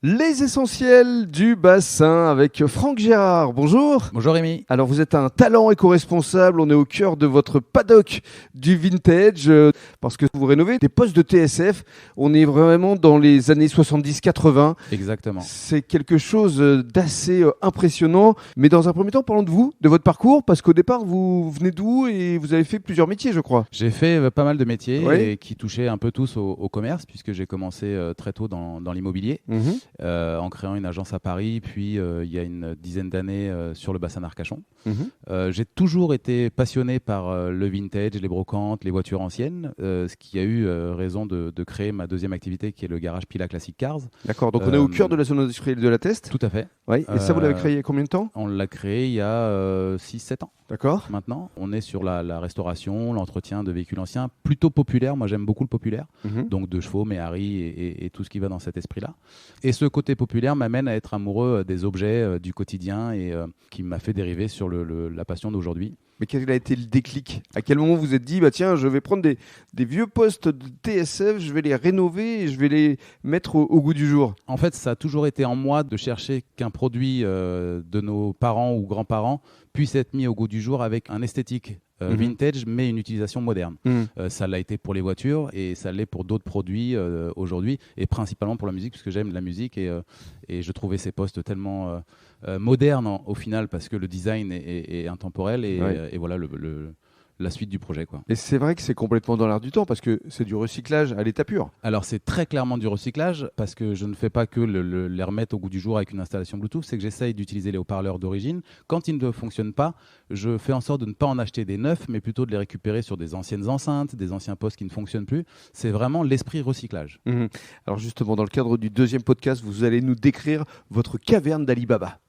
Les essentiels du bassin avec Franck Gérard. Bonjour. Bonjour Rémi. Alors vous êtes un talent éco-responsable, on est au cœur de votre paddock du vintage parce que vous rénovez des postes de TSF. On est vraiment dans les années 70-80. Exactement. C'est quelque chose d'assez impressionnant. Mais dans un premier temps, parlons de vous, de votre parcours, parce qu'au départ, vous venez d'où et vous avez fait plusieurs métiers, je crois. J'ai fait pas mal de métiers Oui. et qui touchaient un peu tous au commerce puisque j'ai commencé très tôt dans l'immobilier. En créant une agence à Paris, puis il y a une dizaine d'années sur le bassin d'Arcachon. J'ai toujours été passionné par le vintage, les brocantes, les voitures anciennes, ce qui a eu raison de créer ma deuxième activité qui est le garage Pila Classic Cars. D'accord, donc on est au cœur de la zone industrielle de la Teste. Tout à fait. Oui. Et ça, vous l'avez créé il y a combien de temps? On l'a créé il y a 6-7 ans. D'accord. Maintenant, on est sur la restauration, l'entretien de véhicules anciens, plutôt populaire. Moi, j'aime beaucoup le populaire, donc de chevaux, Méhari et tout ce qui va dans cet esprit-là. Et ce côté populaire m'amène à être amoureux des objets du quotidien et qui m'a fait dériver sur la passion d'aujourd'hui. Mais quel a été le déclic? À quel moment vous vous êtes dit, bah tiens, je vais prendre des vieux postes de TSF, je vais les rénover et je vais les mettre au goût du jour? En fait, ça a toujours été en moi de chercher qu'un produit de nos parents ou grands-parents puisse être mis au goût du jour avec un esthétique vintage, mais une utilisation moderne. Ça l'a été pour les voitures et ça l'est pour d'autres produits aujourd'hui, et principalement pour la musique, puisque j'aime la musique et je trouvais ces postes tellement modernes au final, parce que le design est intemporel et voilà la suite du projet, quoi. Et c'est vrai que c'est complètement dans l'air du temps parce que c'est du recyclage à l'état pur. Alors c'est très clairement du recyclage parce que je ne fais pas que les remettre au goût du jour avec une installation Bluetooth, c'est que j'essaye d'utiliser les haut-parleurs d'origine. Quand ils ne fonctionnent pas, je fais en sorte de ne pas en acheter des neufs, mais plutôt de les récupérer sur des anciennes enceintes, des anciens postes qui ne fonctionnent plus. C'est vraiment l'esprit recyclage. Alors justement, dans le cadre du deuxième podcast, vous allez nous décrire votre caverne d'Ali Baba.